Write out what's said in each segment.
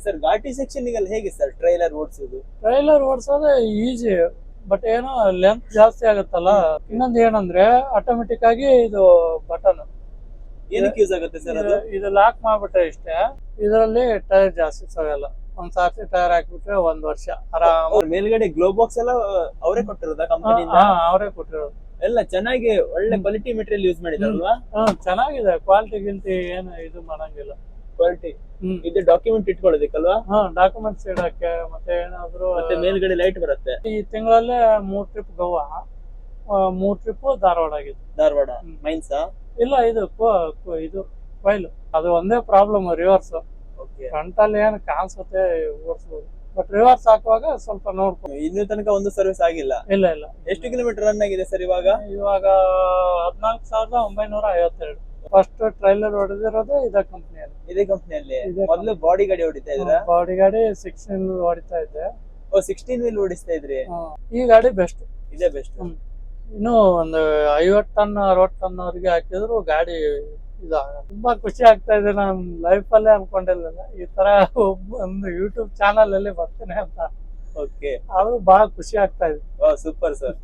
Sir ಘಾಟಿ section ಗೆಲ್ಲ ಹೇಗೆ sir trailer ಓಡಿಸೋದು? ಟ್ರೈಲರ್ ಓಡಿಸೋದೇ ಈಸಿ, ಬಟ್ ಏನೋ ಲೆಂತ್ ಜಾಸ್ತಿ ಆಗುತ್ತಲ್ಲ. ಇನ್ನೊಂದು ಏನಂದ್ರೆ ಆಟೋಮೆಟಿಕ್ ಆಗಿ ಇದು ಬಟನ್ ಏನಕ್ಕೆ ಯೂಸ್ ಆಗುತ್ತೆ ಸರ್ ಅದು? ಇದು ಲಾಕ್ ಮಾಡ್ಬಿಟ್ರೆ ಇಷ್ಟೇ, ಇದರಲ್ಲಿ ಟೈರ್ ಜಾಸ್ತಿ ಸಾಗಲ್ಲ. ಒಂದ್ ಸಾರ್ತಿ ಟೈರ್ ಹಾಕ್ಬಿಟ್ರೆ 1 ವರ್ಷ ಆರಾಮ. ಮೇಲ್ಗಡೆ ಗ್ಲೋ ಬಾಕ್ಸ್ ಎಲ್ಲ ಅವರೇ ಕೊಟ್ಟಿರೋದ ಕಂಪನಿಯಿಂದ? ಅವರೇ ಕೊಟ್ಟಿರೋದು. ಎಲ್ಲ ಚೆನ್ನಾಗಿ ಒಳ್ಳೆ ಕ್ವಾಲಿಟಿ ಮೆಟೀರಿಯಲ್ ಯೂಸ್ ಮಾಡಿದಾರಲ್ವಾ? ಚೆನ್ನಾಗಿದೆ, ಕ್ವಾಲಿಟಿ ಗಿಲ್ಟಿ ಏನು ಇದು ಮಾಡಂಗಿಲ್ಲ. ಕ್ವಾಲಿಟಿ ಇದು ಡಾಕ್ಯುಮೆಂಟ್ ಇಟ್ಕೊಳ್ಳೋದಕ್ಕಲ್ವಾ? ಡಾಕ್ಯುಮೆಂಟ್ಸ್ ಇಡಕ್ಕೆ, ಮತ್ತೆ ಏನಾದ್ರು ಮತ್ತೆ ಮೇಲ್ಗಡೆ ಲೈಟ್ ಬರುತ್ತೆ. ಈ ತಿಂಗಳಲ್ಲೇ 3 ಟ್ರಿಪ್ ಗೋವಾ, 3 ಟ್ರಿಪ್ ಧಾರವಾಡ ಆಗಿದೆ. ಧಾರವಾಡ ಮೈನ್ಸಾ? ಇಲ್ಲ, ಇದು ಇದು ಕೊಯ್ಲು. ಅದು ಒಂದೇ ಪ್ರಾಬ್ಲಮ್, ರಿವರ್ಸ್. ಫ್ರಂಟ್ ಅಲ್ಲಿ ಏನು ಕಾಣಿಸುತ್ತೆ ಓಡಿಸಬಹುದು, ಬಟ್ ರಿವರ್ಸ್ ಹಾಕುವಾಗ ಸ್ವಲ್ಪ ನೋಡ್ಕೊಂಡು. ಇನ್ನೂ ತನಕ ಒಂದು ಸರ್ವಿಸ್ ಆಗಿಲ್ಲ? ಇಲ್ಲ. ಎಷ್ಟು ಕಿಲೋಮೀಟರ್ ರನ್ ಆಗಿದೆ ಸರ್ ಇವಾಗ? 14,952. ಫಸ್ಟ್ ಟ್ರೈಲರ್ ಹೊಡೆದಿರೋದು ಇದೇ ಕಂಪ್ನಿಯಲ್ಲಿ. ಇದೇ ಕಂಪ್ನಿಯಲ್ಲಿ ಮೊದಲು ಬಾಡಿ ಗಾಡಿ ಹೊಡಿತಾ ಇದ್ರ? ಬಾಡಿ ಗಾಡಿ 16 ಹೊಡಿತಾ ಇದ್ದೆ. 16 ವೀಲ್ ಓಡಿಸ್ತಾ ಇದ್ರಿ? ಈ ಗಾಡಿ ಬೆಸ್ಟ್, ಇದೇ ಬೆಸ್ಟ್. ಇನ್ನು ಒಂದು 50 ಟನ್ 60 ಟನ್ ಅವ್ರಿಗೆ ಹಾಕಿದ್ರು ಗಾಡಿ ತುಂಬಾ ಖುಷಿ ಆಗ್ತಾ ಇದೆ. ನಾನು ಲೈಫ್ ಅಲ್ಲೇ ಅನ್ಕೊಂಡಿರ್ಲಿಲ್ಲ ಈ ತರ ಒಂದು ಯೂಟ್ಯೂಬ್ ಚಾನಲ್ ಅಲ್ಲಿ ಬರ್ತೇನೆ ಅಂತ. ಓಕೆ, ಆದ್ರೂ ಬಹಳ ಖುಷಿ ಆಗ್ತಾ ಇದೆ. Super sir.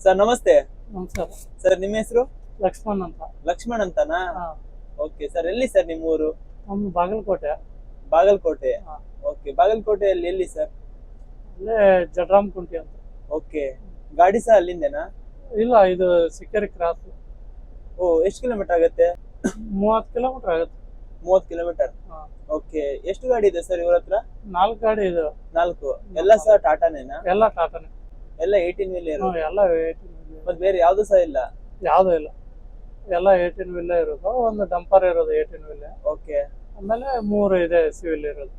ಸರ್ ನಮಸ್ತೆ. ನಮಸ್ಕಾರ ಸರ್, ನಿಮ್ಮ ಹೆಸರು? ಲಕ್ಷ್ಮಣ್ ಅಂತ. ಲಕ್ಷ್ಮಣ್ ಅಂತನಾ? ಓಕೆ ಸರ್, ಎಲ್ಲಿ ಸರ್ ನಿಮ್ಮೂರು? ನಮ್ಮ ಬಾಗಲಕೋಟೆ. ಬಾಗಲಕೋಟೆ. ಓಕೆ, ಬಾಗಲಕೋಟೆಯಲ್ಲಿ ಎಲ್ಲಿ ಸರ್? ಅಲ್ಲೇ ಜಡ್ರಾಮ್ ಕುಂಟಿ ಅಂತ. ಓಕೆ, ಗಾಡಿ ಸಹ ಅಲ್ಲಿಂದೇನಾ? ಇಲ್ಲ, ಇದು ಸಿಕ್ಕೇರಿ ಕ್ರಾಸ್. ಎಷ್ಟು ಕಿಲೋಮೀಟರ್ ಆಗುತ್ತೆ? 30 ಕಿಲೋಮೀಟರ್ ಆಗುತ್ತೆ. 30 ಕಿಲೋಮೀಟರ್. ಓಕೆ, ಎಷ್ಟು ಗಾಡಿ ಇದೆ ಸರ್ ಇವ್ರ ಹತ್ರ? 4 ಗಾಡಿ ಇದೆ. 4 ಎಲ್ಲ ಸಹ ಟಾಟಾನೇನಾ? ಎಲ್ಲ ಟಾಟಾನೆ. ಎಲ್ಲ 18 ವೀಲ್ ಇರೋದು? ಎಲ್ಲ 18 ವೀಲ್. ಮತ್ತೆ ಬೇರೆ ಯಾವ್ದು ಸಹ ಇಲ್ಲ? ಯಾವ್ದು ಇಲ್ಲ, ಎಲ್ಲ 18 ವೀಲ್ ಇರೋದು. ಒಂದು ಡಂಪರ್ ಇರೋದು 18 ವೀಲ್. ಓಕೆ, ಆಮೇಲೆ 3 ಇದೆ ಸಿವಿಲ್ ಇರೋದು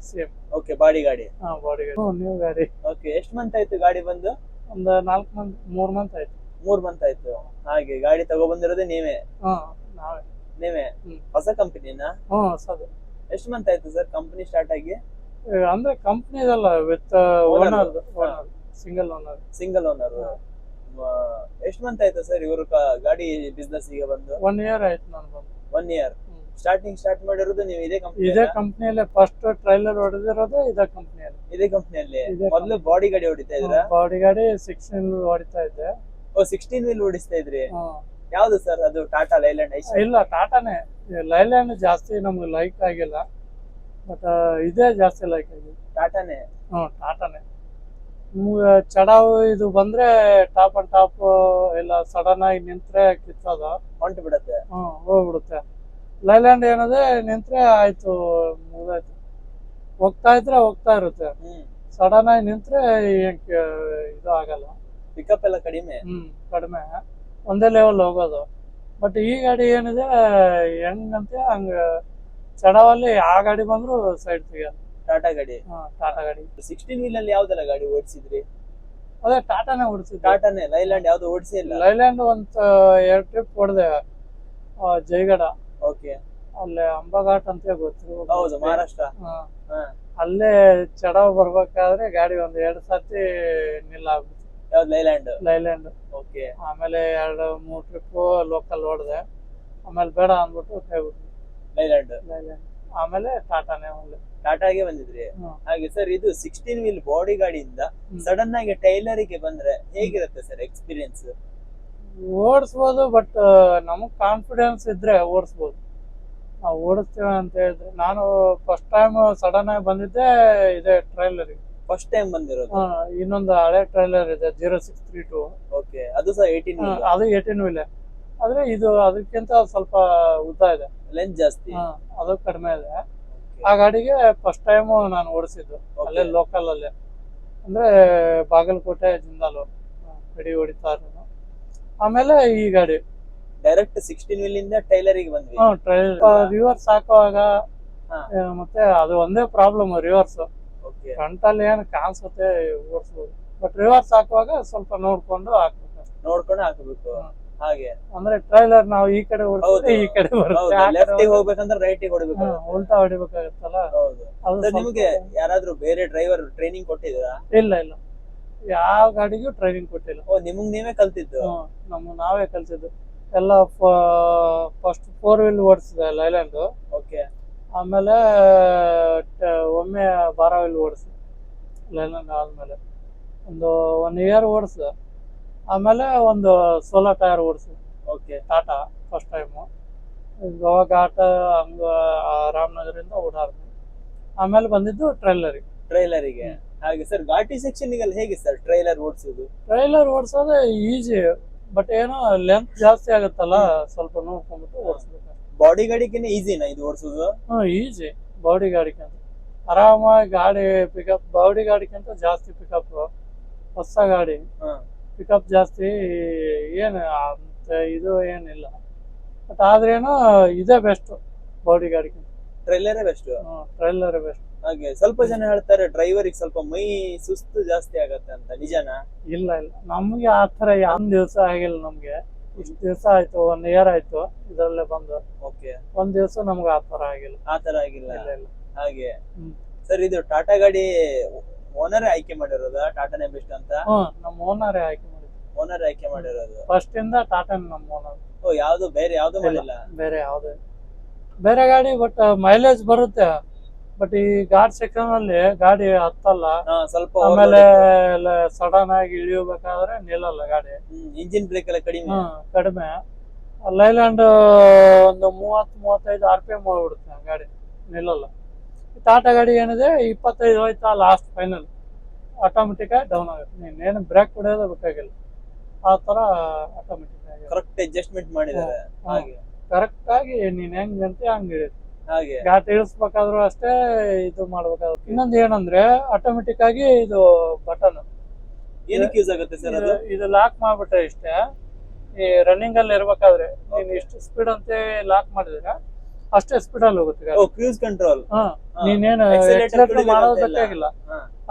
ಸೇಮ್. ಓಕೆ, ಬಾಡಿ ಗಾಡಿ? ಬಾಡಿ ಗಾಡಿ, ನ್ಯೂ ಗಾಡಿ. ಓಕೆ, ಎಷ್ಟು ಮಂತ್ ಆಯ್ತು ಗಾಡಿ ಬಂದು? ಒಂದು 4 ಮಂತ್ 3 ಮಂತ್ ಆಯ್ತು. 3 ಮಂತ್ ಆಯ್ತು. ಹಾಗೆ ಗಾಡಿ ತಗೊಬಂದಿರೋದೇ ನೀವೇ? ನಾವೇ. ನೀವೇ? ಹೊಸ ಕಂಪನಿನಾ? ಹೊಸದು. ಎಷ್ಟು ಮಂತ್ ಆಯ್ತು ಸರ್ ಕಂಪನಿ ಸ್ಟಾರ್ಟ್ ಆಗಿ? ಅಂದ್ರೆ ಕಂಪನಿದಲ್ಲ, with owner, single owner. Single owner. ಎಷ್ಟು ಮಂತ್ ಆಯ್ತು ಸರ್ ಇವರು ಗಾಡಿ ಬಿಸ್ನೆಸ್ ಈಗ ಬಂದು? 1 ಇಯರ್ ಆಯ್ತು ನಾನು ಬಂದು. 1 ಇಯರ್. ಸ್ಟಾರ್ಟ್ ಮಾಡಿರೋದು ನೀವು ಇದೇ ಕಂಪನಿ? ಇದೇ ಕಂಪನಿಯಲ್ಲೇ ಫಸ್ಟ್ ಟ್ರೈಲರ್ ಹೊಡೆದಿರೋದು ಇದೇ ಕಂಪನಿಯಲ್ಲಿ. ಇದೇ ಕಂಪನಿಯಲ್ಲಿ ಮೊದಲು ಬಾಡಿ ಗಾಡಿ ಹೊಡಿತಾ ಇದ್ರ? ಬಾಡಿ ಗಾಡಿ 16 ಹೊಡಿತಾ ಇದ್ದೆ. 16 ವೀಲ್ ಓಡಿಸ್ತಾ ಇದ್ರಿ? ಯಾವ್ದು ಸರ್ ಅದು? ಟಾಟಾ ಲೈಲ್ಯಾಂಡ್? ಇಲ್ಲ, ಟಾಟಾನೇ. ಲೈಲ್ಯಾಂಡ್ ಜಾಸ್ತಿ ನಮ್ಗೆ ಲೈಕ್ ಆಗಿಲ್ಲ, ಬಟ್ ಇದೇ ಜಾಸ್ತಿ ಲೈಕ್ ಆಗಿದೆ. ಟಾಟಾನೇ? ಟಾಟಾನೇ. ನಿಮ್ಗೆ ಚಡಾವು ಇದು ಬಂದ್ರೆ ಟಾಪ್ ಅಂಡ್ ಟಾಪ್ ಇಲ್ಲ, ಸಡನ್ ಆಗಿ ನಿಂತ್ರೆ ಕಿತ್ತದ ಹೊಂಟು ಬಿಡತ್ತೆ. ಹೋಗ್ಬಿಡುತ್ತೆ. ಲೈಲ್ಯಾಂಡ್ ಏನದೆ, ನಿಂತ್ರೆ ಆಯ್ತು, ಮುಗಿದಾಯ್ತು. ಹೋಗ್ತಾ ಇರುತ್ತೆ. ಸಡನ್ ಆಗಿ ನಿಂತ್ರೆ ಇದು ಆಗಲ್ಲ, ಪಿಕಪ್ ಎಲ್ಲ ಕಡಿಮೆ. ಕಡಿಮೆ, ಒಂದೇ ಲೆವೆಲ್ ಹೋಗೋದು. ಬಟ್ ಈ ಗಾಡಿ ಏನಿದೆ, ಹೆಂಗಂತೆ ಹಂಗ ಚಡವಲ್ಲಿ ಆ ಗಾಡಿ ಬಂದ್ರು ಸೈಡ್ ತೆಗಿಯಲ್ಲ. ಟಾಟಾ ಗಾಡಿ? ಟಾಟಾ ಗಾಡಿ. 16 ವೀಲ್ ಅಲ್ಲಿ ಯಾವ್ದೆಲ್ಲ ಗಾಡಿ ಓಡಿಸಿದ್ರಿ? ಅದೇ ಟಾಟಾನೇ ಓಡಿಸಿದ್ವಿ. ಟಾಟಾನೇ? ಲೈಲ್ಯಾಂಡ್ ಯಾವ್ದು ಓಡಿಸಿ ಇಲ್ಲ? ಲೈಲ್ಯಾಂಡ್ ಒಂದ್ 2 ಟ್ರಿಪ್ ಹೊಡೆದೆ, ಜೈಗಡ. ಓಕೆ, ಅಲ್ಲೇ ಅಂಬಘಾಟ್ ಅಂತ ಗೊತ್ತು. ಹೌದು, ಮಹಾರಾಷ್ಟ್ರ. ಅಲ್ಲೇ ಚಡವ್ ಬರ್ಬೇಕಾದ್ರೆ ಗಾಡಿ ಒಂದ್ 2 ಸರ್ತಿ ನಿಲ್ಲಾಗ್ಬಿಡ್ತು. ಯಾವ್ದು? ಲೈಲ್ಯಾಂಡ್. ಓಕೆ. ಆಮೇಲೆ 2-3 ಟ್ರಿಪ್ ಲೋಕಲ್ ಹೊಡೆದೆ, ಆಮೇಲೆ ಬೇಡ ಅಂದ್ಬಿಟ್ಟು ಕೈ ಬಿಟ್ರು. ಲೈಲ್ಯಾಂಡ್. ಆಮೇಲೆ ಟಾಟಾನೇ ಟಾಟಾಗೆ ಬಂದಿದ್ರಿ? ಹಾಗೆ ಸರ್, ಇದು 16 ವೀಲ್ ಬಾಡಿ ಗಾಡಿಯಿಂದ ಸಡನ್ ಆಗಿ ಟೈಲರಿಗೆ ಬಂದ್ರೆ ಹೇಗಿರುತ್ತೆ ಸರ್ ಎಕ್ಸ್ಪೀರಿಯನ್ಸ್? ಓಡಿಸ್ಬೋದು, ಬಟ್ ನಮಗ್ ಕಾನ್ಫಿಡೆನ್ಸ್ ಇದ್ರೆ ಓಡಿಸ್ಬೋದು. ನಾವು ಓಡಿಸ್ತೇವೆ ಅಂತ ಹೇಳಿದ್ರೆ, ನಾನು ಫಸ್ಟ್ ಟೈಮ್ ಸಡನ್ ಆಗಿ ಬಂದಿದ್ದೆ ಇದೇ ಟ್ರೈಲರಿಗೆ. ಫಸ್ಟ್ ಟೈಮ್ ಬಂದಿರೋದು? ಇನ್ನೊಂದು ಹಳೆ ಟ್ರೈಲರ್ ಇದೆ 0632. ಓಕೆ, ಅದು ಸಹ 18 ವೀಲ್? ಅದು 18 ವೀಲ್. ಆದ್ರೆ ಇದು ಅದಕ್ಕಿಂತ ಸ್ವಲ್ಪ ಉದ್ದ ಇದೆ, ಲೆಂತ್ ಜಾಸ್ತಿ. ಅದು ಕಡಿಮೆ ಇದೆ. ಆ ಗಾಡಿಗೆ ಫಸ್ಟ್ ಟೈಮ್ ನಾನು ಓಡಿಸಿದ್ದು ಅಲ್ಲೇ ಲೋಕಲ್ ಅಲ್ಲೇ, ಅಂದ್ರೆ ಬಾಗಲಕೋಟೆ ಜಿಂದಾಲು ಕಡಿ ಹೊಡಿತಾ ಇರೋದು. ಆಮೇಲೆ ಈ ಗಾಡಿ ಡೈರೆಕ್ಟ್ 16 ವೀಲ್ ಇಂದ ಟೈಲರಿಗೆ ಬಂದ್ವಿ. ರಿವರ್ಸ್ ಹಾಕುವಾಗ ಹಾ. ಮತ್ತೆ ಅದು ಒಂದೇ ಪ್ರಾಬ್ಲಮ್, ರಿವರ್ಸ್ ಓಕೆ ಫ್ರಂಟ್ ಅಲ್ಲಿ ಏನು ಕಾಣಿಸುತ್ತೆ ಓಡಿಸ್ಬೋದು, ಬಟ್ ರಿವರ್ಸ್ ಹಾಕುವಾಗ ಸ್ವಲ್ಪ ನೋಡ್ಕೊಂಡು ಹಾಕ್ಬೇಕು. ನೋಡ್ಕೊಂಡು ಹಾಕಬೇಕು. ಹಾಗೆ ಅಂದ್ರೆ ಟ್ರೈಲರ್ ನಾವು ಈ ಕಡೆ ಹೌದು. ಓಡಿಸಿದ್ರೆ ಈ ಕಡೆ ಬರುತ್ತೆ, ಆ ಕಡೆ ಲೆಫ್ಟ್ ಹೋಗ್ಬೇಕಂದ್ರೆ ರೈಟ್ ಹೊಡಿಬೇಕು. ಉಲ್ಟಾ ಹೊಡಿಬೇಕಾಗತ್ತಲ್ಲ. ಹೌದು ಅದು ಸರ್, ಸ್ವಲ್ಪ- ನಿಮ್ಗೆ ಯಾರಾದ್ರೂ ಬೇರೆ ಡ್ರೈವರ್ ಟ್ರೈನಿಂಗ್ ಕೊಟ್ಟಿದ್ದೀರಾ? ಇಲ್ಲ ಇಲ್ಲ, ಯಾವ ಗಾಡಿಗೂ ಟ್ರೈನಿಂಗ್ ಕೊಟ್ಟಿಲ್ಲ. ಓ, ನಿಮಗ್ ನೀವೇ ಕಲ್ತಿದ್ದು? ನಾವೇ ಕಲ್ತಿದ್ದು ಎಲ್ಲ. ಫಸ್ಟ್ 4 ವೀಲ್ ಓಡಿಸಿದೆ ಲೈಲ್ಯಾಂಡ್, ಓಕೆ ಆಮೇಲೆ ಒಮ್ಮೆ 12 ವೀಲ್ ಓಡಿಸಿದೆ ಲೈಲ್ಯಾಂಡ್ ಆದ್ಮೇಲೆ ಒಂದು 1 ಇಯರ್ ಓಡಿಸಿದೆ. ಆಮೇಲೆ ಒಂದು 16 ಟೈರ್ ಓಡಿಸಿದೆ okay Tata first time. Goa ghat ಹಂಗ ರಾಮನಗರಿಂದ ಓಡಾಡ್ದು. ಆಮೇಲೆ ಬಂದಿದ್ದು ಟ್ರೈಲರಿಗೆ. ಹಾಗೆ ಸರ್, ಘಾಟಿ ಸೆಕ್ಷನ್ ಗೆಲ್ಲ ಹೇಗೆ ಸರ್ ಟ್ರೈಲರ್ ಓಡಿಸೋದು? ಟ್ರೈಲರ್ ಓಡಿಸೋದು ಈಜಿ, ಬಟ್ ಏನೋ ಲೆಂತ್ ಜಾಸ್ತಿ ಆಗುತ್ತಲ್ಲ, ಸ್ವಲ್ಪ ನೋಡ್ಕೊಂಡ್ಬಿಟ್ಟು ಓಡಿಸ್ಬೇಕು. ಬಾಡಿ ಗಾಡಿಗಿನ್ನ ಈಸಿನಾ ಇದು ಓಡಿಸೋದು? ಈಜಿ. ಬಾಡಿ ಗಾಡಿಗಿಂತ ಆರಾಮಾಗಿ ಗಾಡಿ ಪಿಕಪ್, ಬಾಡಿ ಗಾಡಿಗಿಂತ ಜಾಸ್ತಿ ಪಿಕಪ್. ಹೊಸ ಗಾಡಿ ಪಿಕಪ್ ಜಾಸ್ತಿ, ಏನು ಅಂತ ಇದು ಏನಿಲ್ಲ. ಬಟ್ ಆದ್ರೇನು ಇದೇ ಬೆಸ್ಟ್ ಬಾಡಿ ಗಾಡಿಗಿಂತ. ಟ್ರೈಲರೇ ಬೆಸ್ಟ್. Trailer best. ಹಾಗೆ ಸ್ವಲ್ಪ ಜನ ಹೇಳ್ತಾರೆ ಡ್ರೈವರಿಗೆ ಸ್ವಲ್ಪ ಮೈ ಸುಸ್ತು ಜಾಸ್ತಿ ಆಗತ್ತೆ ಅಂತ, ನಿಜನಾ? ಇಲ್ಲ ಇಲ್ಲ, ನಮ್ಗೆ ಆತರ ಒಂದ್ ದಿವಸ ಆಗಿಲ್ಲ. ನಮ್ಗೆ ಇಷ್ಟು ದಿವಸ ಆಯ್ತು, 1 ಇಯರ್ ಆಯ್ತು ಇದ್ರಲ್ಲೇ ಬಂದು. ಓಕೆ, ಒಂದ್ ದಿವಸ ನಮ್ಗೆ ಆತರ ಆಗಿಲ್ಲ. ಆತರ ಆಗಿಲ್ಲ. ಇಲ್ಲ ಇಲ್ಲ. ಹಾಗೆ ಹ್ಮ್. ಸರ್, ಇದು ಟಾಟಾ ಗಾಡಿ ಓನರ್ ಆಯ್ಕೆ ಮಾಡಿರೋದಾ ಟಾಟಾನೇ ಬೆಸ್ಟ್ ಅಂತ? ನಮ್ಮ ಓನರೇ ಆಯ್ಕೆ ಮಾಡಿದ್ರು. ಓನರ್ ಆಯ್ಕೆ ಮಾಡಿರೋದು. ಫಸ್ಟ್ ಇಂದ ಟಾಟಾನೇ ನಮ್ಮ ಓನರ್. ಓ, ಯಾವ್ದು ಬೇರೆ ಯಾವ್ದು ಮಾಡಿಲ್ಲ? ಬೇರೆ ಯಾವ್ದು ಬೇರೆ ಗಾಡಿ, ಬಟ್ ಮೈಲೇಜ್ ಬರುತ್ತೆ. ಬಟ್ ಈ ಘಾಟ್ ಸೆಕ್ಷನ್ ಅಲ್ಲಿ ಗಾಡಿ ಹತ್ತಲ್ಲ, ಸ್ವಲ್ಪ ಆಮೇಲೆ ಸಡನ್ ಆಗಿ ಇಳಿಯಬೇಕಾದ್ರೆ ನಿಲ್ಲಲ್ಲ ಗಾಡಿ. ಇಂಜಿನ್ ಬ್ರೇಕ್ ಎಲ್ಲ ಕಡಿಮೆ. ಕಡಿಮೆ. ಲೈಲ್ಯಾಂಡ್ ಒಂದು 30-35 RPM ಹೋಗ್ಬಿಡುತ್ತೆ ಗಾಡಿ, ನಿಲ್ಲಲ್ಲ. ಟಾಟಾ ಗಾಡಿ ಏನಿದೆ 25 ಹೋಯ್ತಾ ಲಾಸ್ಟ್ ಫೈನಲ್, ಆಟೋಮೆಟಿಕ್ ಆಗಿ ಡೌನ್ ಆಗುತ್ತೆ. ನೀನೇನು ಬ್ರೇಕ್ ಹೊಡೆಯೋದು ಬೇಕಾಗಿಲ್ಲ, ಆ ತರ ಆಟೋಮೆಟಿಕ್ ಆಗಿ ಕರೆಕ್ಟ್ ಅಡ್ಜಸ್ಟ್ಮೆಂಟ್ ಮಾಡಿದ್ದಾರೆ. ಹಾಗೆ ಕರೆಕ್ಟ್ ಆಗಿ ನೀನ್ ಹೆಂಗಂತೆ ಹಂಗ ಇರುತ್ತೆ. ಹಾಗೆ ಘಾಟ್ ಇಳಿಸ್ಬೇಕಾದ್ರೂ ಅಷ್ಟೇ, ಇದು ಮಾಡ್ಬೇಕಾದ್ರು. ಇನ್ನೊಂದು ಏನಂದ್ರೆ ಆಟೋಮೆಟಿಕ್ ಆಗಿ ಇದು ಬಟನ್ ಏನಕ್ಕೆ ಯೂಸ್ ಆಗುತ್ತೆ ಸರ್ ಅದು? ಇದು ಲಾಕ್ ಮಾಡ್ಬಿಟ್ರೆ ಇಷ್ಟೇ, ಈ ರನ್ನಿಂಗ್ ಅಲ್ಲಿ ಇರ್ಬೇಕಾದ್ರೆ ನೀನ್ ಇಷ್ಟು ಸ್ಪೀಡ್ ಅಂತ ಲಾಕ್ ಮಾಡಿದ್ರೆ ಅಷ್ಟೇ ಸ್ಪೀಡ್ ಅಲ್ಲಿ ಹೋಗುತ್ತೆ ಗಾಡಿ. Cruise control. ನೀನೇನು ಎಕ್ಸಲೇಟರ್ ಮಾಡೋದು ಬೇಕಾಗಿಲ್ಲ,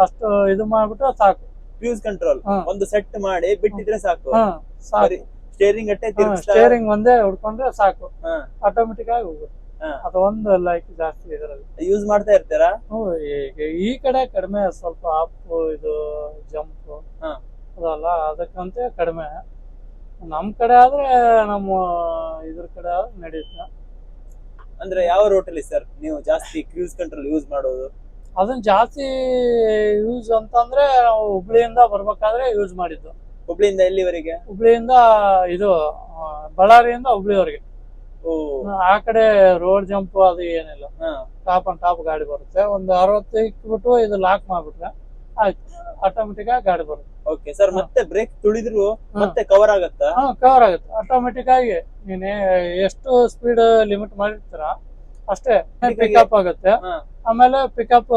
ಅಷ್ಟು ಇದು ಮಾಡ್ಬಿಟ್ರೆ ಸಾಕು. ಕ್ರೂಸ್ ಕಂಟ್ರೋಲ್ ಒಂದು ಸೆಟ್ ಮಾಡಿ ಬಿಟ್ಟಿದ್ರೆ ಸಾಕು. ಸಾಕು. ಸ್ಟೇರಿಂಗ್ ಅಟ್ಟೆ ಸ್ಟೇರಿಂಗ್ ಒಂದೇ ಹೊಡ್ಕೊಂಡ್ರೆ ಸಾಕು, ಆಟೋಮೆಟಿಕ್ ಆಗಿ ಹೋಗುತ್ತೆ. ಅದು ಒಂದು ಲೈಕ್ ಜಾಸ್ತಿ ಇದರಲ್ಲಿ ಯೂಸ್ ಮಾಡ್ತಾ ಇರ್ತೀರಾ? ಈ ಕಡೆ ಕಡಿಮೆ, ಸ್ವಲ್ಪ ಅಪ್ ಇದು ಜಂಪ್ ಅದಲ್ಲ, ಅದಕ್ಕಂತ ಕಡಿಮೆ. ನಮ್ ಕಡೆ ಆದ್ರೆ ನಮ್ಮ ಇದ್ರ ಕಡೆ ಆದ್ರೆ ನಡೆಯುತ್ತೆ. ಅಂದ್ರೆ ಯಾವ ರೋಟಲ್ಲಿ ಸರ್ ನೀವು ಜಾಸ್ತಿ ಕ್ರೂಸ್ ಕಂಟ್ರೋಲ್ ಯೂಸ್ ಮಾಡೋದು? ಅದನ್ನ ಜಾಸ್ತಿ ಯೂಸ್ ಅಂತಂದ್ರೆ ನಾವು ಹುಬ್ಳಿಯಿಂದ ಬರ್ಬೇಕಾದ್ರೆ ಯೂಸ್ ಮಾಡಿದ್ದು. ಹುಬ್ಳಿಯಿಂದ ಎಲ್ಲಿವರೆಗೆ? ಹುಬ್ಳಿಯಿಂದ ಇದು ಬಳ್ಳಾರಿಯಿಂದ ಹುಬ್ಳಿವರೆಗೆ. ಆ ಕಡೆ ರೋಡ್ ಜಂಪ್ ಅದು ಏನಿಲ್ಲ, ಟಾಪ್ ಅಂಡ್ ಟಾಪ್ ಗಾಡಿ ಬರುತ್ತೆ. ಒಂದು 60 ಇಕ್ಬಿಟ್ಟು ಇದು ಲಾಕ್ ಮಾಡ್ಬಿಟ್ರೆ ಆಯ್ತು, ಆಟೋಮೆಟಿಕ್ ಆಗಿ ಗಾಡಿ ಬರುತ್ತೆ. ಓಕೆ ಸರ್, ಮತ್ತೆ ಬ್ರೇಕ್ ತುಳಿದ್ರು ಮತ್ತೆ ಕವರ್ ಆಗತ್ತಾ? ಕವರ್ ಆಗುತ್ತೆ ಆಟೋಮೆಟಿಕ್ ಆಗಿ. ನೀನೆ ಎಷ್ಟು ಸ್ಪೀಡ್ ಲಿಮಿಟ್ ಮಾಡಿರ್ತೀರ ಅಷ್ಟೇ ಪಿಕಪ್ ಆಗುತ್ತೆ. ಆಮೇಲೆ ಪಿಕಪ್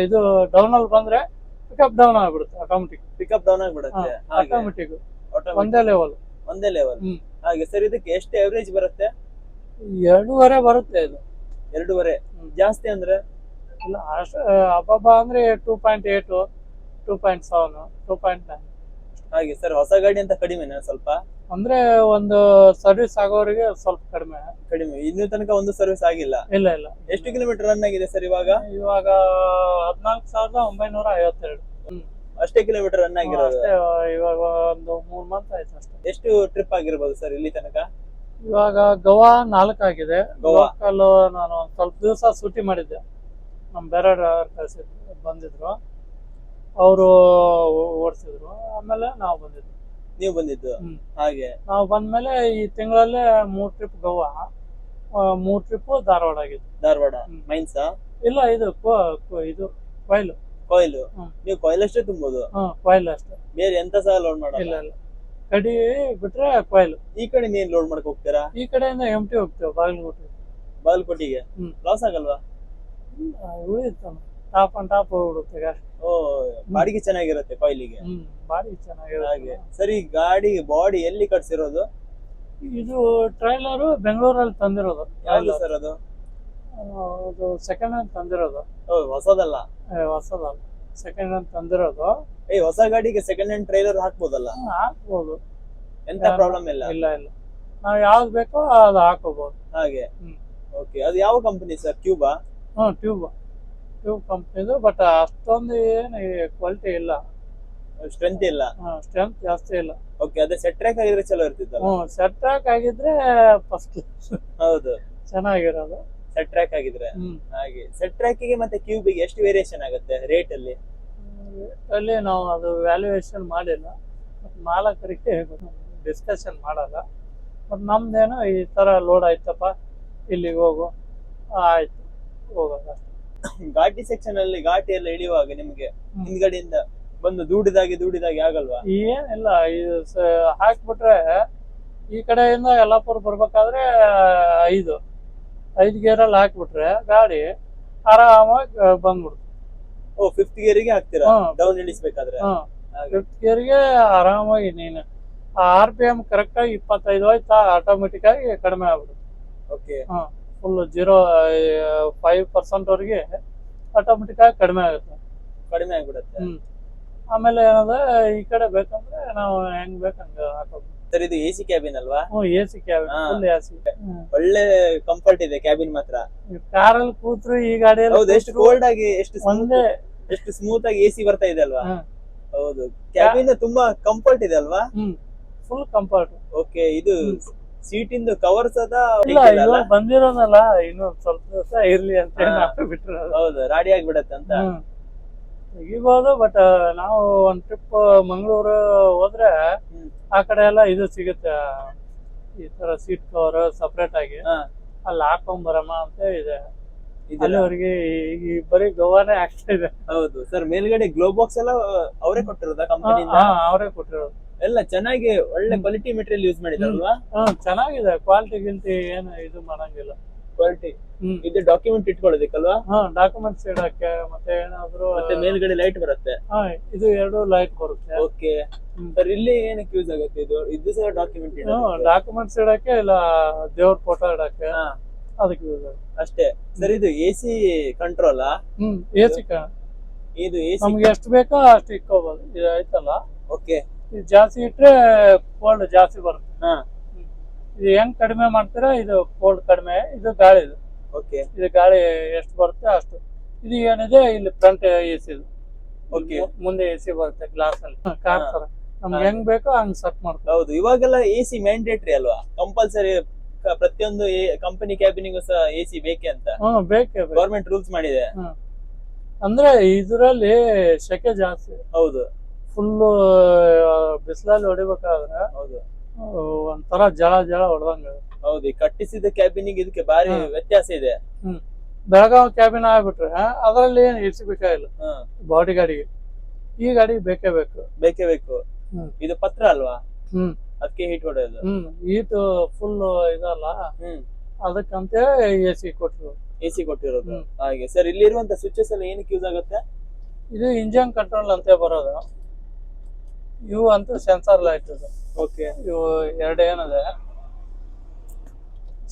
ಇದು ಡೌನ್ ಅಲ್ಲಿ ಬಂದ್ರೆ ಪಿಕಪ್ ಡೌನ್ ಆಗ್ಬಿಡುತ್ತೆ ಆಟೋಮೆಟಿಕ್. ಪಿಕಪ್ ಡೌನ್ ಆಗ್ಬಿಡುತ್ತೆ ಆಟೋಮೆಟಿಕ್, ಒಂದೇ ಲೆವೆಲ್. ಒಂದೇ ಲೆವೆಲ್. ಹಾಗೆ ಸರ್, ಇದಕ್ಕೆ ಎಷ್ಟು ಎವರೇಜ್ ಬರುತ್ತೆ? 2.5 ಬರುತ್ತೆ ಇದು. 2.5 ಜಾಸ್ತಿ ಅಂದ್ರೆ? ಇಲ್ಲ ಅಷ್ಟು ಅಬ್ಬಬ್ಬ ಅಂದ್ರೆ 2.8, 2.7, 2.9. ಹಾಗೆ ಸರ್, ಹೊಸ ಗಾಡಿ ಅಂತ ಕಡಿಮೆನಾ ಸ್ವಲ್ಪ? ಅಂದ್ರೆ ಒಂದು ಸರ್ವಿಸ್ ಆಗೋರಿಗೆ ಸ್ವಲ್ಪ ಕಡಿಮೆ. ಇನ್ನೂ ತನಕ ಒಂದು ಸರ್ವಿಸ್ ಆಗಿಲ್ಲ? ಇಲ್ಲ ಇಲ್ಲ. ಎಷ್ಟು ಕಿಲೋಮೀಟರ್ ರನ್ ಆಗಿದೆ ಸರ್ ಇವಾಗ? 14,952. ಅಷ್ಟೇ ಕಿಲೋಮೀಟರ್ ರನ್ ಆಗಿರೋದು? ಇವಾಗ ಒಂದು 3 ಮಂತ್ ಆಯ್ತು ಅಷ್ಟೇ. ಎಷ್ಟು ಟ್ರಿಪ್ ಆಗಿರ್ಬೋದು ಸರ್ ಇಲ್ಲಿ ತನಕ? ಇವಾಗ ಗೋವಾ 4 ಆಗಿದೆ. ಲೋಕಲ್ ನಾನು ಒಂದ್ ಸ್ವಲ್ಪ ದಿವಸ ಸೂಟಿ ಮಾಡಿದ್ದೆ, ನಮ್ ಬೇರೆ ಡ್ರೈವರ್ ಬಂದಿದ್ರು, ಅವರು ಓಡಿಸಿದ್ರು. ಆಮೇಲೆ ನಾವು ಬಂದಿದ್ವಿ. ನೀವು ಬಂದಿದ್ದು? ಹಾಗೆ ನಾವು ಬಂದ್ಮೇಲೆ ಈ ತಿಂಗಳಲ್ಲೇ 3 ಟ್ರಿಪ್ ಗೋವಾ, 3 ಟ್ರಿಪ್ ಧಾರವಾಡ ಆಗಿದ್ದು. ಧಾರವಾಡ ಮೈನ್ಸಾ? ಇಲ್ಲ, ಇದು ಇದು ಕೊಯ್ಲು. ಕೊಯ್ಲು? ನೀವು ಕೊಯ್ಲು ಅಷ್ಟೇ ತುಂಬೋದು? ಕೊಯ್ಲು ಅಷ್ಟೇ, ಬೇರೆ ಎಂತ ಸಹ ಲೋಡ್ ಮಾಡಲ್ಲ? ಇಲ್ಲ ಇಲ್ಲ, ಕಡಿ ಬಿಟ್ರೆ ಕೊಯ್ಲು. ಈ ಕಡೆ ನೀನ್ ಲೋಡ್ ಮಾಡಕ್ ಹೋಗ್ತೀರಾ? ಈ ಕಡೆಯಿಂದ ಎಂಟಿ ಹೋಗ್ತೇವೆ ಬಾಗಲಕೋಟೆ. ಬಾಗಲಕೋಟೆಗೆ ಲಾಸ್ ಆಗಲ್ವಾ? ಉಳಿಯುತ್ತ, ಟಾಪ್ ಅಂಡ್ ಟಾಪ್ ಹೋಗ್ಬಿಡುತ್ತೆ ಗಾಡಿ. ಓ, ಬಾಡಿಗೆ ಚೆನ್ನಾಗಿರುತ್ತೆ ಕೊಯ್ಲಿಗೆ? ಬಾಡಿಗೆ ಚೆನ್ನಾಗಿರುತ್ತೆ. ಹಾಗೆ ಸರಿ, ಗಾಡಿ ಬಾಡಿ ಎಲ್ಲಿ ಕಟ್ಸಿರೋದು? ಇದು ಟ್ರೈಲರು ಬೆಂಗಳೂರಲ್ಲಿ ತಂದಿರೋದು. ಯಾವ್ದು ಸರ್ ಅದು? ಅದು ಸೆಕೆಂಡ್ ಹ್ಯಾಂಡ್ ತಂದಿರೋದು. ಹೊಸದಲ್ಲ? ಹೊಸದಲ್ಲ, ಸೆಕೆಂಡ್ ಹ್ಯಾಂಡ್ ತಂದಿರೋದು. ಹೊಸ ಗಾಡಿಗೆ ಸೆಕೆಂಡ್ ಹ್ಯಾಂಡ್ ಟ್ರೈಲರ್ ಹಾಕ್ಬೋದಲ್ಲ? ಹಾಕ್ಬೋದು, ಎಂತ ಪ್ರಾಬ್ಲಮ್ ಇಲ್ಲ. ಇಲ್ಲ ಇಲ್ಲ, ನಾವ್ ಯಾವ್ದು ಬೇಕೋ ಅದು ಹಾಕೋಬಹುದು ಹಾಗೆ. ಓಕೆ, ಅದು ಯಾವ ಕಂಪನಿ ಸರ್? ಕ್ಯೂಬಾ? ಟ್ಯೂಬ್ ಕಂಪ್ನಿದು. ಬಟ್ ಅಷ್ಟೊಂದು ಏನು ಕ್ವಾಲಿಟಿ ಇಲ್ಲ, ಸ್ಟ್ರೆಂತ್ ಇಲ್ಲ, ಸ್ಟ್ರೆಂತ್ ಜಾಸ್ತಿ ಇಲ್ಲ. ಓಕೆ, ಅದೇ ಸೆಟ್ ಟ್ರ್ಯಾಕ್ ಆಗಿದ್ರೆ ಚಲೋ ಇರ್ತಿತ್ತಲ್ಲ? ಸೆಟ್ ಟ್ರ್ಯಾಕ್ ಆಗಿದ್ರೆ ಫಸ್ಟ್ ಕ್ಲಾಸ್, ಹೌದು, ಚೆನ್ನಾಗಿರೋದು ಸೆಟ್ ಟ್ರ್ಯಾಕ್ ಆಗಿದ್ರೆ. ಹಾಗೆ ಸೆಟ್ ಟ್ರ್ಯಾಕ್ ಗೆ ಮತ್ತೆ ಕ್ಯೂಬಿಗೆ ಎಷ್ಟು ವೇರಿಯೇಷನ್ ಆಗುತ್ತೆ ರೇಟ್ ಅಲ್ಲಿ? ಅಲ್ಲಿ ನಾವು ಅದು ವ್ಯಾಲ್ಯೂಯೇಷನ್ ಮಾಡಿಲ್ಲ, ಮಾಲಕರಿಗೆ ಡಿಸ್ಕಷನ್ ಮಾಡಲ್ಲ. ಬಟ್ ನಮ್ದೇನೋ ಈ ತರ ಲೋಡ್ ಆಯ್ತಪ್ಪ, ಇಲ್ಲಿಗೆ ಹೋಗು, ಆಯ್ತು ಹೋಗೋದು ಅಷ್ಟೇ. ಘಾಟಿ ಸೆಕ್ಷನ್ ಅಲ್ಲಿ ಘಾಟಿ ಎಲ್ಲ ಇಳಿಯುವಾಗ ನಿಮ್ಗೆ ಹಿಂದ್ಗಡೆಯಿಂದ ಬಂದು ದೂಡಿದಾಗೆ ಆಗಲ್ವಾ? ಏನಿಲ್ಲ, ಇದು ಹಾಕ್ಬಿಟ್ರೆ ಈ ಕಡೆಯಿಂದ ಯಲ್ಲಾಪುರ ಬರ್ಬೇಕಾದ್ರೆ 5 ಗೇರಲ್ಲಿ ಹಾಕ್ಬಿಟ್ರೆ ಗಾಡಿ ಆರಾಮಾಗಿ ಬಂದ್ಬಿಡ್ತು. ಓ, 5th ಗೇರಿಗೆ ಹಾಕ್ತೀರಾ ಡೌನ್ ಇಳಿಸ್ಬೇಕಾದ್ರೆ? 5th ಗೇರ್ಗೆ ಆರಾಮಾಗಿ ನೀನು RPM ಕರೆಕ್ಟ್ ಆಗಿ 25 ಹೋಯ್ತಾ, ಆಟೋಮೆಟಿಕ್ ಆಗಿ ಕಡಿಮೆ ಆಗ್ಬಿಡುತ್ತೆ. ಓಕೆ, ಫುಲ್ 0.5% ವರೆಗೆ ಆಟೋಮೆಟಿಕ್ ಆಗಿ ಕಡಿಮೆ ಆಗ್ಬಿಡುತ್ತೆ. ಆಮೇಲೆ ಏನಂದ್ರೆ ಈ ಕಡೆ ಬೇಕಂದ್ರೆ ನಾವು ಹೆಂಗ್ ಬೇಕಂಗ ಹಾಕೋದು. ಸರ್, ಇದು AC ಕ್ಯಾಬಿನ್ ಅಲ್ವಾ? AC cabin, full AC. ಒಳ್ಳೆ ಕಂಫರ್ಟ್ ಇದೆ ಕ್ಯಾಬಿನ್ ಮಾತ್ರ. ಕಾರಲ್ಲಿ ಕೂತ್ರು ಈ ಗಾಡಿಯಲ್ಲಿ ಹೌದು, ಎಷ್ಟು ಕೋಲ್ಡ್ ಆಗಿ ಒಂದೇ ಎಷ್ಟು ಸ್ಮೂತ್ ಆಗಿ AC ಬರ್ತಾ ಇದೆ ಅಲ್ವಾ? ಹೌದು, ಕ್ಯಾಬಿನ್ ತುಂಬಾ ಕಂಫರ್ಟ್ ಇದೆ ಅಲ್ವಾ? Full comfort. ಓಕೆ, ಇದು ಸೀಟ್ ಇಂದು ಕವರ್ಸ್ ಅದ? ಇಲ್ಲ, ಇವಾಗ ಬಂದಿರೋದಲ್ಲ, ಇನ್ನು ಸ್ವಲ್ಪ ದಿವಸ ಇರ್ಲಿ ಅಂತ ಬಿಟ್ಟಿರೋದು. ಹೌದು, ರಾಡಿ ಆಗ್ಬಿಡತ್ತೆ ಅಂತ ತೆಗಿಬಹುದು. ಬಟ್ ನಾವು ಒಂದ್ ಟ್ರಿಪ್ ಮಂಗಳೂರು ಹೋದ್ರೆ ಆ ಕಡೆ ಎಲ್ಲ ಇದು ಸಿಗುತ್ತೆ, ಈ ತರ ಸೀಟ್ ಕವರ್ ಸಪರೇಟ್ ಆಗಿ, ಅಲ್ಲಿ ಹಾಕೊಂಬರಮ್ಮ ಅಂತ ಇದೆ. ಅಲ್ಲಿವರೆಗೆ ಈ ಬರೀ ಗೋವಾನೇ ಆಗ್ತಾ ಇದೆ. ಹೌದು ಸರ್, ಮೇಲ್ಗಡೆ ಗ್ಲೋ ಬಾಕ್ಸ್ ಎಲ್ಲ ಅವರೇ ಕೊಟ್ಟಿರೋದ ಕಂಪನಿಯಿಂದ? ಅವರೇ ಕೊಟ್ಟಿರೋದು. ಎಲ್ಲ ಚೆನ್ನಾಗಿ ಒಳ್ಳೆ ಕ್ವಾಲಿಟಿ ಮೆಟೀರಿಯಲ್ ಯೂಸ್ ಮಾಡಿದಾರಲ್ವಾ? ಚೆನ್ನಾಗಿದೆ, ಕ್ವಾಲಿಟಿ ಗಿಲ್ಟಿ ಏನು ಇದು ಮಾಡಂಗಿಲ್ಲ. ಕ್ವಾಲಿಟಿ ಇದು ಡಾಕ್ಯುಮೆಂಟ್ ಇಟ್ಕೊಳ್ಳೋದಕ್ಕಲ್ವಾ? ಡಾಕ್ಯುಮೆಂಟ್ಸ್ ಇಡಕ್ಕೆ, ಮತ್ತೆ ಏನಾದ್ರು ಮತ್ತೆ ಮೇಲ್ಗಡೆ ಲೈಟ್ ಬರುತ್ತೆ. ಇದು 2 ಲೈಟ್ ಬರುತ್ತೆ. ಓಕೆ ಸರ್, ಇಲ್ಲಿ ಏನಕ್ಕೆ ಯೂಸ್ ಆಗುತ್ತೆ ಇದು ಸಹ ಡಾಕ್ಯುಮೆಂಟ್ ಡಾಕ್ಯುಮೆಂಟ್ಸ್ ಇಡಕ್ಕೆ, ಇಲ್ಲ ದೇವ್ರ ಫೋಟೋ ಇಡಕ್ಕೆ, ಅದಕ್ಕೆ ಯೂಸ್ ಆಗುತ್ತೆ ಅಷ್ಟೇ. ಸರ್, ಇದು AC ಕಂಟ್ರೋಲ್? AC ಇದು AC ನಮ್ಗೆ ಎಷ್ಟು ಬೇಕೋ ಅಷ್ಟು ಇಕ್ಕೋಬಹುದು. ಇದು ಆಯ್ತಲ್ಲ, ಓಕೆ, ಇದು ಜಾಸ್ತಿ ಇಟ್ರೆ ಕೋಲ್ಡ್ ಜಾಸ್ತಿ ಬರುತ್ತೆ. ಇದು ಹೆಂಗ್ ಕಡಿಮೆ ಮಾಡ್ತೀರಾ, ಇದು ಕೋಲ್ಡ್ ಕಡಿಮೆ, ಇದು ಗಾಳಿದು. ಓಕೆ, ಇದು ಗಾಳಿ ಎಷ್ಟು ಬರುತ್ತೆ ಅಷ್ಟು. ಇದು ಏನಿದೆ ಇಲ್ಲಿ ಫ್ರಂಟ್ AC ಇದು. ಓಕೆ, ಮುಂದೆ AC ಬರುತ್ತೆ ಗ್ಲಾಸ್ ಅಲ್ಲಿ, ಕಾರ್ ತರ ನಮ್ಗೆ ಹೆಂಗ್ ಬೇಕೋ ಹಂಗ್ ಸೆಟ್ ಮಾಡ್ತೀವಿ. ಹೌದು, ಇವಾಗೆಲ್ಲ AC ಮ್ಯಾಂಡೇಟರಿ ಅಲ್ವಾ? ಕಂಪಲ್ಸರಿ ಪ್ರತಿಯೊಂದು ಕಂಪನಿ ಕ್ಯಾಬಿನಿಗೂ ಸಹ AC ಬೇಕೆ ಅಂತ ಬೇಕೇ ಗವರ್ಮೆಂಟ್ ರೂಲ್ಸ್ ಮಾಡಿದೆ. ಅಂದ್ರೆ ಇದ್ರಲ್ಲಿ ಸೆಕೆ ಜಾಸ್ತಿ. ಹೌದು, ಫುಲ್ ಬಿಸಿಲಲ್ಲಿ ಹೊಡಿಬೇಕಾದ್ರೆ ಹೌದು, ಒಂಥರ ಜಳ ಹೊಡೆದಂಗ. ಹೌದು, ಕಟ್ಟಿಸಿದ ಕ್ಯಾಬಿನಿಗೆ ಇದಕ್ಕೆ ಭಾರಿ ವ್ಯತ್ಯಾಸ ಇದೆ. ಬೆಳಗಾವಿ ಕ್ಯಾಬಿನ್ ಆಗ್ಬಿಟ್ರೆ ಅದ್ರಲ್ಲಿ ಏನು ಇರಿಸಬೇಕಾಗಿಲ್ಲ ಬಾಡಿ ಗಾಡಿಗೆ. ಈ ಗಾಡಿ ಬೇಕೇ ಬೇಕು. ಇದು ಪತ್ರ ಅಲ್ವಾ? ಅದಕ್ಕೆ ಹೀಟ್ ಹೊಡೆಯೋದು. ಹೀಟ್ ಫುಲ್ ಇದಲ್ಲ, ಅದಕ್ಕಂತ AC ಕೊಟ್ಟಿರೋದು. ಹಾಗೆ ಸರ್, ಇಲ್ಲಿ ಇರುವಂತ ಸ್ವಿಚಸ್ ಎಲ್ಲ ಏನಕ್ಕೆ ಯೂಸ್ ಆಗುತ್ತೆ? ಇದು ಇಂಜಿನ್ ಕಂಟ್ರೋಲ್ ಅಂತ ಬರೋದು. ಇವು ಅಂತೂ ಸೆನ್ಸಾರ್ ಲೈಟ್ ಇದು. ಓಕೆ, ಇವು 2 ಏನಿದೆ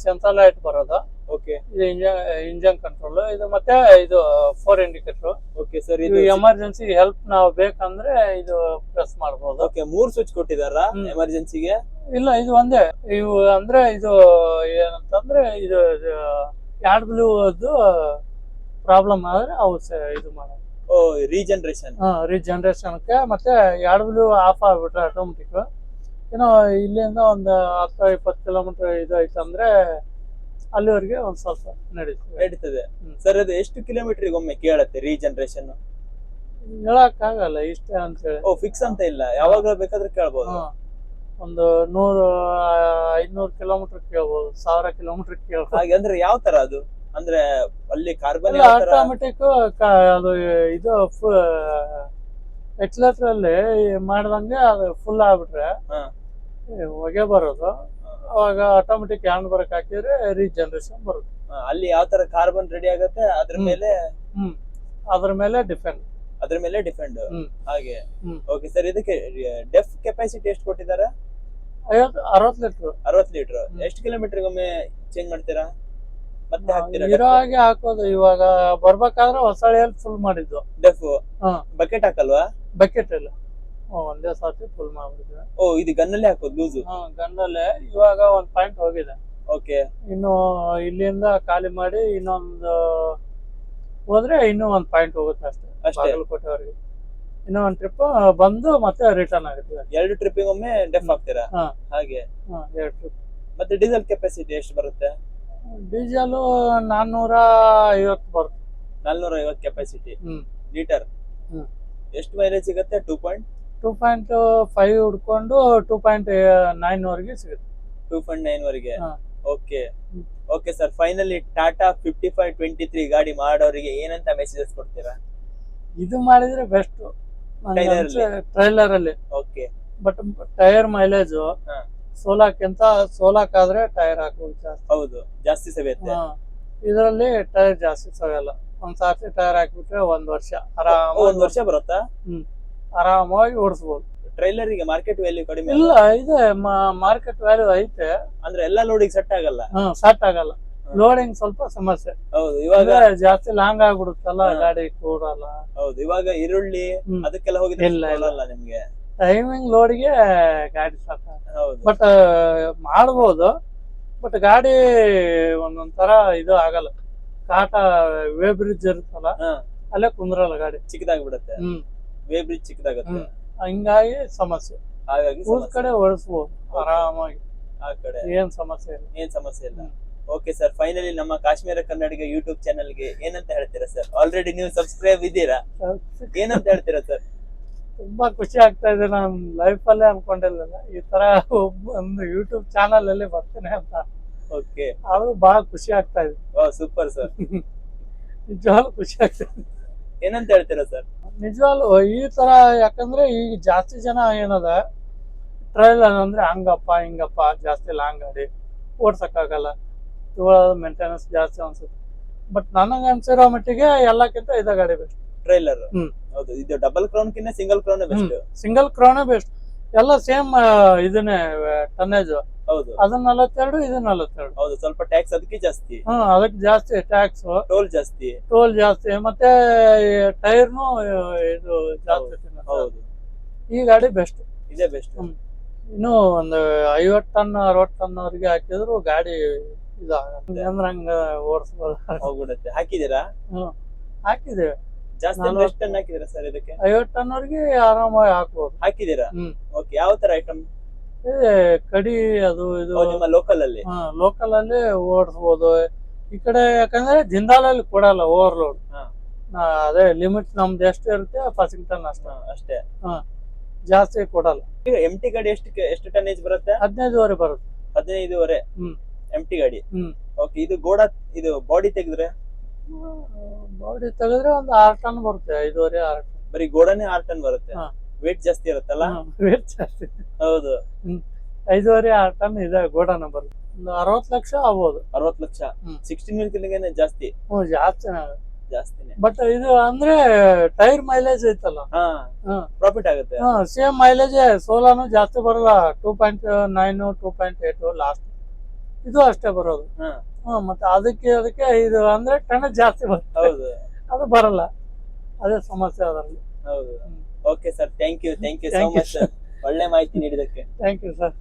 ಸೆನ್ಸಾರ್ ಲೈಟ್ ಬರೋದು. ಓಕೆ, ಇದು ಇಂಜಿನ್ ಕಂಟ್ರೋಲ್. ಇದು ಮತ್ತೆ ಇದು 4 ಇಂಡಿಕೇಟರ್. ಓಕೆ ಸರ್, ಇದು ಎಮರ್ಜೆನ್ಸಿ ಹೆಲ್ಪ್ ನಾವು ಬೇಕಂದ್ರೆ ಇದು ಪ್ರೆಸ್ ಮಾಡಬಹುದು. ಓಕೆ, 3 ಸ್ವಿಚ್ ಕೊಟ್ಟಿದಾರಾ ಎಮರ್ಜೆನ್ಸಿಗೆ? ಇಲ್ಲ, ಇದು ಒಂದೇ. ಇವು ಅಂದ್ರೆ ಇದು ಏನಂತಂದ್ರೆ ಇದು ಬ್ಲೂ ಪ್ರಾಬ್ಲಮ್ ಆದ್ರೆ ಅವು ಇದು ಮಾಡೋದು. ಓ, ರೀಜನರೇಷನ್ಗೆ. ಮತ್ತೆ ಬ್ಲೂ ಆಫ್ ಆಗ್ಬಿಟ್ರೆ ಆಟೋಮೆಟಿಕ್ ಏನೋ ಇಲ್ಲಿಂದ ಒಂದು 10-20 ಕಿಲೋಮೀಟರ್ ಇದು ಐತಂದ್ರೆ ಅಲ್ಲಿವರೆಗೆ ಒಂದ್ ಸ್ವಲ್ಪ ನಡೀತದೆ. ಸರ್, ಅದು ಎಷ್ಟು ಕಿಲೋಮೀಟರ್ ಒಮ್ಮೆ ಕೇಳತ್ತೆ ರೀಜನರೇಷನ್? ಹೇಳಕ್ ಆಗಲ್ಲ ಇಷ್ಟೇ ಅಂತ ಹೇಳಿ. ಓ, ಫಿಕ್ಸ್ ಅಂತ ಇಲ್ಲ, ಯಾವಾಗ ಬೇಕಾದ್ರೆ ಕೇಳ್ಬೋದು. ಒಂದು 100-500 ಕಿಲೋಮೀಟರ್ ಕೇಳ್ಬೋದು, 1000 ಕಿಲೋಮೀಟರ್ ಕೇಳ್ಬೋದು. ಹಾಗೆ ಅಂದ್ರೆ ಯಾವ ತರ ಅದು? ಅಂದ್ರೆ ಅಲ್ಲಿ ಕಾರ್ಬನ್ ಆಟೋಮೆಟಿಕ್ ಅದು ಇದು ಎಕ್ಸಲೇಟರ್ ಅಲ್ಲಿ ಮಾಡ್ದಂಗೆ ಅದು ಫುಲ್ ಆಗ್ಬಿಟ್ರೆ ಹೊಗೆ ಬರೋದು. ಅವಾಗ ಆಟೋಮೆಟಿಕ್ ಹ್ಯಾಂಡ್ ಬ್ರೇಕ್ ಹಾಕಿದ್ರೆ ರೀಜನರೇಷನ್ ಬರುತ್ತೆ. ಅಲ್ಲಿ ಯಾವ ತರ ಕಾರ್ಬನ್ ರೆಡಿ ಆಗುತ್ತೆ ಅದ್ರ ಮೇಲೆ ಡಿಪೆಂಡ್. ಹಾಗೆ. ಓಕೆ ಸರ್, ಇದಕ್ಕೆ ಡೆಫ್ ಕೆಪಾಸಿಟಿ ಎಷ್ಟು ಕೊಟ್ಟಿದ್ದಾರೆ? 60 ಲೀಟರ್ 60 ಲೀಟರ್. ಎಷ್ಟು ಕಿಲೋಮೀಟರ್ ಒಮ್ಮೆ ಚೇಂಜ್ ಮಾಡ್ತೀರಾ ಮತ್ತೆ ಹಾಕ್ತೀರಾ? ಇರೋ ಹಾಗೆ ಹಾಕೋದು. ಇವಾಗ ಬರ್ಬೇಕಾದ್ರೆ ಹೊಸಳಿಯಲ್ಲಿ ಫುಲ್ ಮಾಡಿದ್ದು. ಡೆಫ್ ಹಾ ಬಕೆಟ್ ಹಾಕಲ್ವಾ? ಬಕೆಟ್ ಇಲ್ಲ, ಒಂದೇ ಸರ್ತಿ ಫುಲ್ ಮಾಡ್ಬಿಟ್ಟಿದ್ವಿ. ಓ ಇದು ಗನ್ನಲ್ಲೇ ಹಾಕೋದು ಲೂಸು? ಗನ್ನಲ್ಲೇ. ಇವಾಗ ಒಂದ್ ಪಾಯಿಂಟ್ ಹೋಗಿದೆ. ಓಕೆ. ಇನ್ನು ಇಲ್ಲಿಂದ ಖಾಲಿ ಮಾಡಿ ಇನ್ನೊಂದು ಹೋದ್ರೆ ಇನ್ನೂ ಒಂದ್ ಪಾಯಿಂಟ್ ಹೋಗುತ್ತೆ ಅಷ್ಟೇ. ಅಷ್ಟೇ? ಬಾಗಲಕೋಟೆವರೆಗೆ ಇನ್ನೂ ಒಂದ್ ಟ್ರಿಪ್ ಬಂದು ಮತ್ತೆ ರಿಟರ್ನ್ ಆಗುತ್ತೆ. 2 ಟ್ರಿಪ್ಪಿಗೆ ಒಮ್ಮೆ ಡೆಫ್ ಹಾಕ್ತೀರಾ? ಹಾ ಹಾಗೆ. 2 ಟ್ರಿಪ್. ಮತ್ತೆ ಡೀಸೆಲ್ ಕೆಪಾಸಿಟಿ ಎಷ್ಟು ಬರುತ್ತೆ? ಡೀಸೆಲ್ 450 ಬರುತ್ತೆ. 450 ಕೆಪಾಸಿಟಿ ಹ್ಮ್ ಲೀಟರ್. ಹ್ಮ್. ಎಷ್ಟು ಮೈಲೇಜ್ ಸಿಗುತ್ತೆ? 2.5 ಹುಡ್ಕೊಂಡು 2.9 ವರೆಗೆ ಸಿಗುತ್ತೆ. 2.9 ವರೆಗೆ. ಹಾ. ಓಕೆ. ಹ್ಮ್. ಓಕೆ ಸರ್, ಫೈನಲಿ ಟಾಟಾ 5523 ಗಾಡಿ ಮಾಡೋರಿಗೆ ಏನಂತ ಮೆಸೇಜಸ್ ಕೊಡ್ತೀರಾ? ಇದು ಮಾಡಿದ್ರೆ ಬೆಸ್ಟ್ ಟ್ರೈಲರ್ ಅಲ್ಲಿ. ಓಕೆ. ಬಟ್ ಟೈರ್ ಮೈಲೇಜ್ ಹಾ. ಸೋಲಾಕ್ ಆದ್ರೆ ಟೈರ್ ಹಾಕೋದು ಜಾಸ್ತಿ. ಹೌದು, ಜಾಸ್ತಿ ಸವೆಯುತ್ತೆ. ಇದರಲ್ಲಿ ಟೈರ್ ಜಾಸ್ತಿ ಸವೆಯಲ್ಲ. ಒಂದ್ ಸಾರ್ತಿ ಟೈರ್ ಹಾಕ್ಬಿಟ್ರೆ 1 ವರ್ಷ ಒಂದ್ ವರ್ಷ ಬರುತ್ತಾ? ಆರಾಮಾಗಿ ಓಡಿಸ್ಬೋದು. ಟ್ರೈಲರ್ ಗೆ ಮಾರ್ಕೆಟ್ ವ್ಯಾಲ್ಯೂ ಕಡಿಮೆ ಇಲ್ಲ, ಇದೆ ಮಾರ್ಕೆಟ್ ವ್ಯಾಲ್ಯೂ ಐತೆ. ಅಂದ್ರೆ ಎಲ್ಲಾ ಲೋಡಿಗೆ ಸೆಟ್ ಆಗಲ್ಲ. ಸೆಟ್ ಆಗಲ್ಲ. ಲೋಡಿಂಗ್ ಸ್ವಲ್ಪ ಸಮಸ್ಯೆ. ಹೌದು, ಇವಾಗ ಜಾಸ್ತಿ ಲಾಂಗ್ ಆಗ್ಬಿಡುತ್ತಲ್ಲ, ಗಾಡಿ ಕೂಡಲ್ಲ. ಹೌದು, ಇವಾಗ ಈರುಳ್ಳಿ ಅದಕ್ಕೆಲ್ಲ ಹೋಗಿದ್ರೆ ಇಲ್ಲ ನಿಮ್ಗೆ ಟೈಮಿಂಗ್ ಲೋಡ್ಗೆ ಗಾಡಿ ಸಾಕ. ಹೌದು, ಬಟ್ ಮಾಡ್ಬೋದು. ಬಟ್ ಗಾಡಿ ಒಂದೊಂದ್ ತರ ಇದು ಆಗಲ್ಲ. ಕಾಟ ವೇ ಬ್ರಿಡ್ಜ್ ಇರುತ್ತಲ್ಲ, ಅಲ್ಲೇ ಕುಂದ್ರಲ್ಲ ಗಾಡಿ, ಚಿಕ್ಕದಾಗ್ಬಿಡತ್ತೆ. ವೇ ಬ್ರಿಡ್ಜ್ ಚಿಕ್ಕದಾಗತ್ತೆ, ಹಿಂಗಾಗಿ ಸಮಸ್ಯೆ. ಹಾಗಾಗಿ ಊರ್ ಕಡೆ ಓಡಿಸ್ಬೋದು ಆರಾಮಾಗಿ, ಆ ಕಡೆ ಏನ್ ಸಮಸ್ಯೆ ಇಲ್ಲ. ಏನ್ ಸಮಸ್ಯೆ ಇಲ್ಲ. ಓಕೆ ಸರ್, ಫೈನಲಿ ನಮ್ಮ ಕಾಶ್ಮೀರ ಕನ್ನಡಿಗ ಯೂಟ್ಯೂಬ್ ಚಾನಲ್ ಗೆ ಏನಂತ ಹೇಳ್ತೀರಾ ಸರ್? ಆಲ್ರೆಡಿ ನೀವು ಸಬ್ಸ್ಕ್ರೈಬ್ ಇದ್ದೀರಾ, ಏನಂತ ಹೇಳ್ತೀರಾ ಸರ್? ತುಂಬಾ ಖುಷಿ ಆಗ್ತಾ ಇದೆ. ನಾನು ಲೈಫ್ ಅಲ್ಲೇ ಅನ್ಕೊಂಡಿರ್ಲಿಲ್ಲ ಈ ತರ ಒಂದು ಯೂಟ್ಯೂಬ್ ಚಾನಲ್ ಅಲ್ಲಿ ಬರ್ತೀನಿ ಅಂತ. ಓಕೆ, ಆದ್ರೂ ಬಹಳ ಖುಷಿ ಆಗ್ತಾ ಇದೆ. ಸೂಪರ್ ಸರ್, ನಿಜವಾಗ್ಲೂ ಖುಷಿ ಆಗ್ತಾ ಇದೆ. ಏನಂತ ಹೇಳ್ತೀರಾ ಸರ್? ನಿಜವಾಗ್ಲು ಈ ತರ, ಯಾಕಂದ್ರೆ ಈಗ ಜಾಸ್ತಿ ಜನ ಏನದ ಟ್ರೈಲರ್ ಅಂದ್ರೆ ಹಂಗಪ್ಪ ಹಿಂಗಪ್ಪ, ಜಾಸ್ತಿ ಲಾಂಗ್ ಗಾಡಿ ಓಡ್ಸಕ್ಕಾಗಲ್ಲ, ಮೇಂಟೆನೆನ್ಸ್ ಜಾಸ್ತಿ ಅನ್ಸುತ್ತೆ. ಬಟ್ ನನಗೆ ಅನ್ಸಿರೋ ಮಟ್ಟಿಗೆ ಎಲ್ಲಕ್ಕಿಂತ ಇದ ಗಾಡಿ ಬೆಸ್ಟ್ ಟ್ರೈಲರ್. ಹೌದು, ಇದು ಡಬಲ್ ಕ್ರೌನ್ ಕಿನ್ನ single crown best. Single crown best. ಎಲ್ಲ ಸೇಮ್ ಇದನ್ನೇ ಟನ್ನೇಜ್. ಹೌದು, ಅದು 42, ಇದು 42. ಹೌದು, ಸ್ವಲ್ಪ ಟ್ಯಾಕ್ಸ್ ಅದಕ್ಕೆ ಜಾಸ್ತಿ. ಅದಕ್ಕೆ ಜಾಸ್ತಿ ಟ್ಯಾಕ್ಸ್, ಟೋಲ್ ಜಾಸ್ತಿ, ಮತ್ತೆ ಟೈರ್ನು ಇದು ಜಾಸ್ತಿ. ಹೌದು, ಈ ಗಾಡಿ ಬೆಸ್ಟ್, ಇದೇ ಬೆಸ್ಟ್. ಇನ್ನು ಒಂದು 50 ಟನ್ 60 ಟನ್ ವರೆಗೆ ಹಾಕಿದ್ರು ಗಾಡಿ ಇದಾಗಲ್ಲ. ಅಂದ್ರೆ ಹಂಗ ಓಡಿಸ್ಬೋದು, ಹೋಗ್ಬಿಡುತ್ತೆ. ಹಾಕಿದೀರಾ? ಹಾಕಿದ್ದೇವೆ. ಜಾಸ್ತಿ ಎಷ್ಟು ಟನ್ ಹಾಕಿದೀರಾ ಸರ್ ಇದಕ್ಕೆ? 50 ಟನ್ ವರೆಗೆ ಆರಾಮಾಗಿ ಹಾಕ್ಬೋದು. ಹಾಕಿದೀರಾ? ಓಕೆ, ಯಾವ ತರ ಐಟಮ್? ಕಡಿ ಅದು ಇದು ನಿಮ್ಮ ಲೋಕಲ್ ಅಲ್ಲಿ? ಲೋಕಲ್ ಅಲ್ಲಿ ಓಡಿಸ್ಬೋದು. ಈ ಕಡೆ ಯಾಕಂದ್ರೆ ಜಿಂದಾಲಲ್ಲಿ ಕೊಡಲ್ಲ ಓವರ್ಲೋಡ್. ಅದೇ ಲಿಮಿಟ್ ನಮ್ದು ಎಷ್ಟು ಇರುತ್ತೆ ಪಾಸಿಂಗ್ಟನ್ ಅಷ್ಟೇ. ಜಾಸ್ತಿ ಕೊಡಲ್ಲ. ಈಗ ಎಂಟಿ ಗಾಡಿ ಎಷ್ಟು ಟನ್ನೇಜ್ ಬರುತ್ತೆ? 15 ಬರುತ್ತೆ. 15 ಎಂಟಿ ಗಾಡಿ. ಓಕೆ, ಇದು ಗೋಡಾ, ಇದು ಬಾಡಿ ತೆಗೆದ್ರೆ ಒಂದು 6 ಟನ್ ಬರುತ್ತೆ. 5.5 6 ಟನ್. ಬರೀ ಗೋಡಾನೇ 6 ಟನ್ ಬರುತ್ತೆ. ವೇಟ್ ಜಾಸ್ತಿ ಇರುತ್ತಲ್ಲ? ವೇಟ್ ಜಾಸ್ತಿ. ಹೌದು, 5.5 6 ಟನ್ ಇದೆ ಗೋಡಾನ ಬರುತ್ತೆ. ಒಂದು 60 ಲಕ್ಷ ಆಗ್ಬೋದು. 60 ಲಕ್ಷ 16 ವೀಲ್ ಜಾಸ್ತಿ. ಜಾಸ್ತಿನೇ. ಬಟ್ ಇದು ಅಂದ್ರೆ ಟೈರ್ ಮೈಲೇಜ್ ಐತಲ್ಲ, ಪ್ರಾಫಿಟ್ ಆಗುತ್ತೆ. Same mileage. ಸೋಲಾನು ಜಾಸ್ತಿ ಬರಲ್ಲ, 2.9 2.8 ಲಾಸ್ಟ್. ಇದು ಅಷ್ಟೇ ಬರೋದು. ಮತ್ತೆ ಅದಕ್ಕೆ ಇದು ಅಂದ್ರೆ ಟನ್ ಜಾಸ್ತಿ ಬರುತ್ತೆ. ಹೌದು, ಅದು ಬರಲ್ಲ. ಅದೇ ಸಮಸ್ಯೆ ಅದರಲ್ಲಿ. ಹೌದು. Okay sir, thank you so much sir, ಒಳ್ಳೆ ಮಾಹಿತಿ ನೀಡಿದಕ್ಕೆ. Thank you sir.